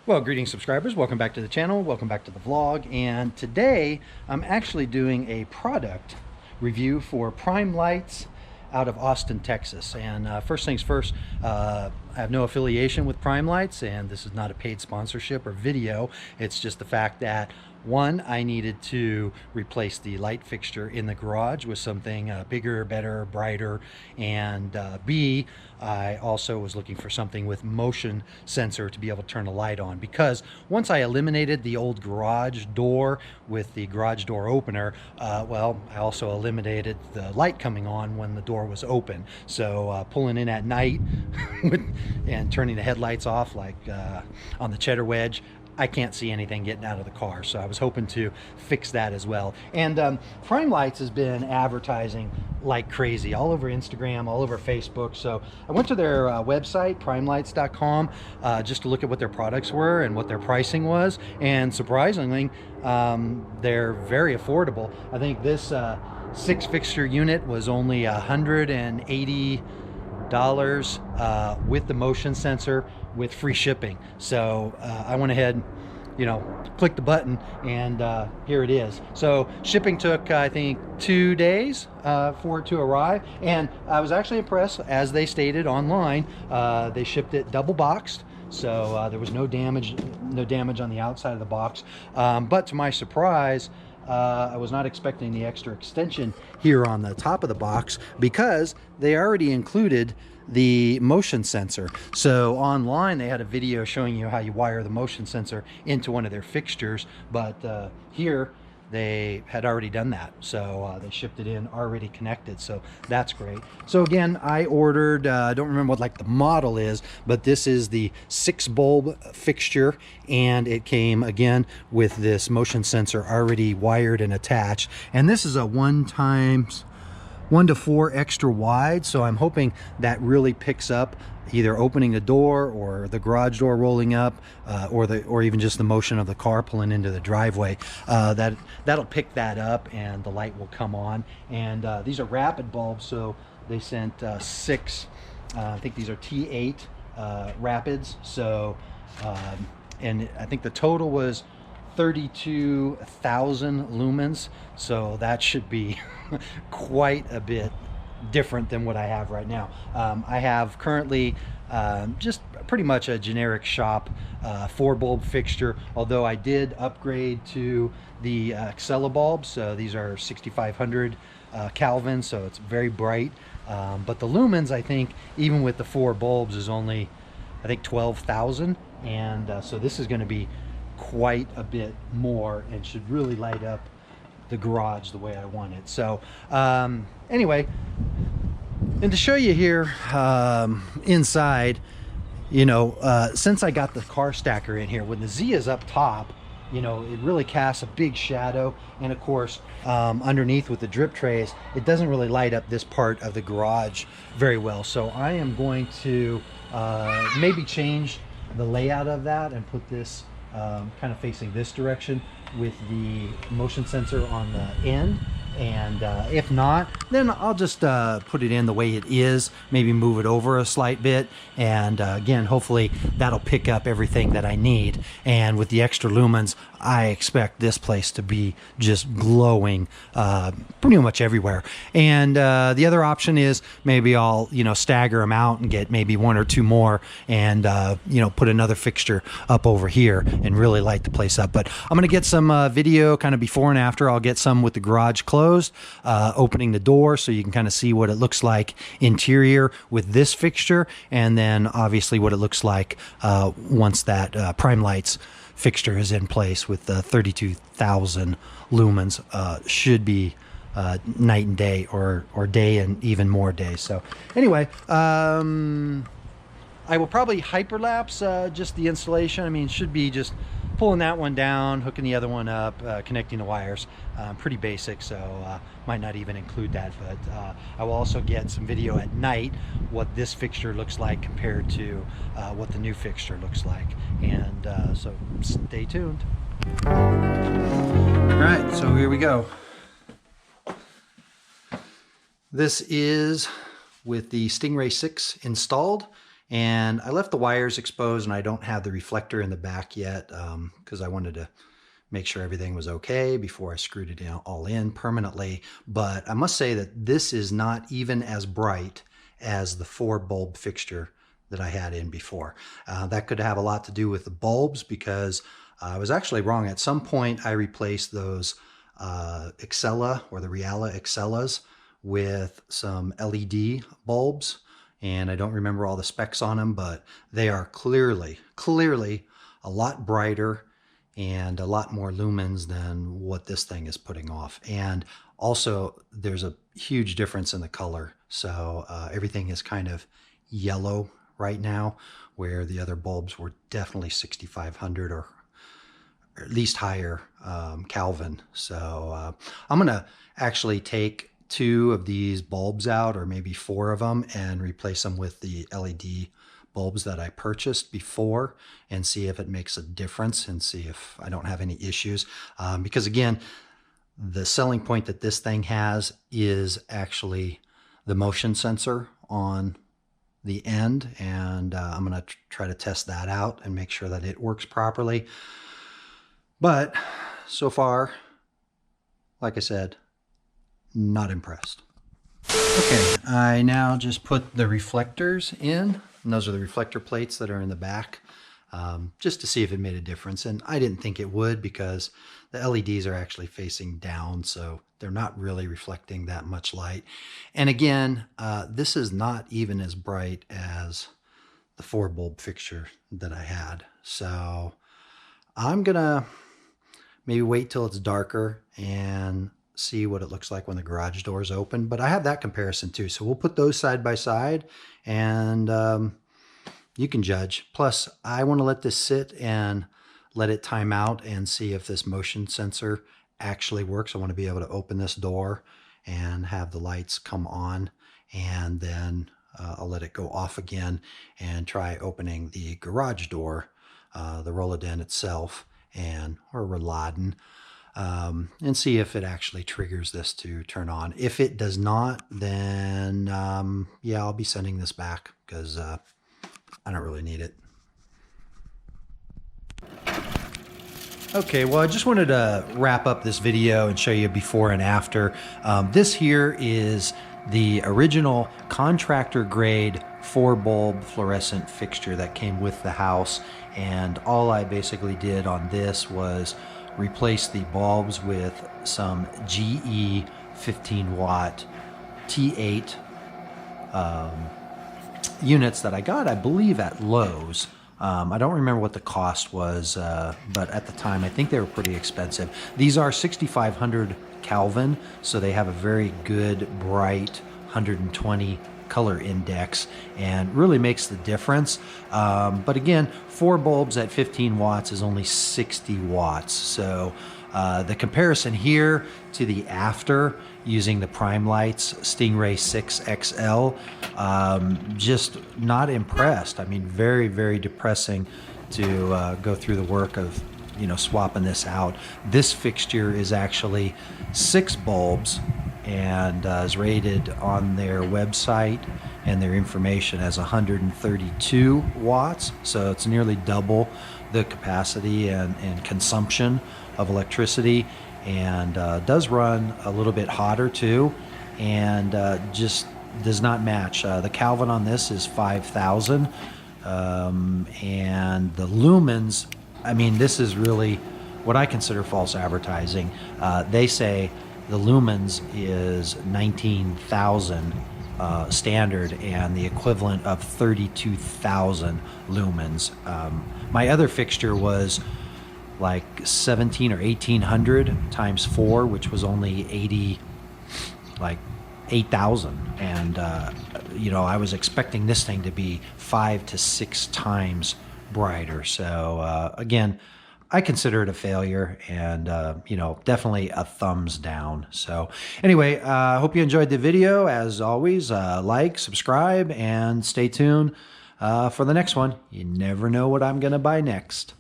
Well, greetings subscribers, welcome back to the channel, welcome back to the vlog, and today I'm actually doing a product review for PrimeLights out of Austin, Texas. And first things first, I have no affiliation with PrimeLights, and this is not a paid sponsorship or video. It's just the fact that one, I needed to replace the light fixture in the garage with something bigger, better, brighter, and B, I also was looking for something with motion sensor to be able to turn the light on, because once I eliminated the old garage door with the garage door opener, well, I also eliminated the light coming on when the door was open. So pulling in at night and turning the headlights off like on the cheddar wedge, I can't see anything getting out of the car. So I was hoping to fix that as well. And PrimeLights has been advertising like crazy all over Instagram, all over Facebook. So I went to their website, PrimeLights.com, just to look at what their products were and what their pricing was. And surprisingly, they're very affordable. I think this 6 fixture unit was only $180 with the motion sensor with free shipping. So I went ahead, clicked the button, and here it is. So shipping took I think 2 days for it to arrive, and I was actually impressed. As they stated online, they shipped it double boxed, so there was no damage on the outside of the box, but to my surprise, I was not expecting the extra extension here on the top of the box, because they already included the motion sensor. So online they had a video showing you how you wire the motion sensor into one of their fixtures, but here they had already done that. So they shipped it in already connected, so that's great. So again, I ordered, I don't remember what the model is, but this is the 6 bulb fixture, and it came again with this motion sensor already wired and attached. And this is a 1 to 4 extra wide, so I'm hoping that really picks up either opening the door or the garage door rolling up, or even just the motion of the car pulling into the driveway. That'll pick that up, and the light will come on. And these are rapid bulbs, so they sent 6. I think these are T8 rapids. So and I think the total was 32,000 lumens, so that should be quite a bit different than what I have right now. I have currently just pretty much a generic shop 4 bulb fixture, although I did upgrade to the Accela bulbs. So these are 6500 Kelvin, so it's very bright, but the lumens, I think even with the 4 bulbs, is only I think 12,000, and so this is going to be quite a bit more and should really light up the garage the way I want it. So anyway, and to show you here inside, since I got the car stacker in here, when the Z is up top, it really casts a big shadow, and of course underneath with the drip trays, it doesn't really light up this part of the garage very well. So I am going to maybe change the layout of that and put this kind of facing this direction with the motion sensor on the end. And if not, then I'll just put it in the way it is, maybe move it over a slight bit, and again, hopefully that'll pick up everything that I need. And with the extra lumens, I expect this place to be just glowing pretty much everywhere. And the other option is maybe I'll stagger them out and get maybe 1 or 2 more, and put another fixture up over here and really light the place up. But I'm gonna get some video kind of before and after. I'll get some with the garage closed, opening the door, so you can kind of see what it looks like interior with this fixture, and then obviously what it looks like once that PrimeLights fixture is in place with 32,000 lumens. Should be night and day, or day and even more days. So anyway, I will probably hyperlapse just the installation. I mean, it should be just pulling that one down, hooking the other one up, connecting the wires. Pretty basic, so might not even include that. But I will also get some video at night what this fixture looks like compared to what the new fixture looks like. And so stay tuned. All right, so here we go. This is with the Stingray 6 installed, And I left the wires exposed, and I don't have the reflector in the back yet because I wanted to make sure everything was okay before I screwed it all in permanently. But I must say that this is not even as bright as the 4-bulb fixture that I had in before. That could have a lot to do with the bulbs, because I was actually wrong. At some point I replaced those Excella, or the Reala Excellas, with some LED bulbs, and I don't remember all the specs on them, but they are clearly a lot brighter and a lot more lumens than what this thing is putting off. And also there's a huge difference in the color. So everything is kind of yellow right now, where the other bulbs were definitely 6500 or at least higher Kelvin. So I'm gonna actually take 2 of these bulbs out, or maybe 4 of them, and replace them with the LED bulbs that I purchased before, and see if it makes a difference, and see if I don't have any issues. Because again, the selling point that this thing has is actually the motion sensor on the end, and I'm going to try to test that out and make sure that it works properly. But so far, like I said, not impressed. Okay, I now just put the reflectors in, and those are the reflector plates that are in the back, just to see if it made a difference. And I didn't think it would, because the LEDs are actually facing down, so they're not really reflecting that much light. And again, this is not even as bright as the 4-bulb fixture that I had. So I'm gonna maybe wait till it's darker and see what it looks like when the garage doors open. But I have that comparison too, so we'll put those side by side, and you can judge. Plus, I want to let this sit and let it time out and see if this motion sensor actually works. I want to be able to open this door and have the lights come on, and then I'll let it go off again and try opening the garage door, the Rolladen itself, or Rolladen, and see if it actually triggers this to turn on. If it does not, then yeah, I'll be sending this back, because I don't really need it. Okay, well, I just wanted to wrap up this video and show you before and after. This here is the original Contractor grade 4-bulb fluorescent fixture that came with the house, and all I basically did on this was replace the bulbs with some GE 15-watt T8 units that I got, I believe, at Lowe's. I don't remember what the cost was, but at the time I think they were pretty expensive. These are 6500 Kelvin, so they have a very good, bright 120 color index, and really makes the difference. But again, 4 bulbs at 15 watts is only 60 watts. So the comparison here to the after, using the PrimeLights Stingray 6XL, just not impressed. I mean, very, very depressing to go through the work of, swapping this out. This fixture is actually 6 bulbs, and is rated on their website and their information as 132 watts. So it's nearly double the capacity and consumption of electricity, and does run a little bit hotter too, and just does not match. The Kelvin on this is 5,000, and the lumens, I mean, this is really what I consider false advertising. They say the lumens is 19,000 standard, and the equivalent of 32,000 lumens. My other fixture was like 17 or 1800 times 4, which was only 8,000. And I was expecting this thing to be 5 to 6 times brighter. So again, I consider it a failure, and definitely a thumbs down. So anyway, I hope you enjoyed the video. As always, like, subscribe, and stay tuned for the next one. You never know what I'm gonna buy next.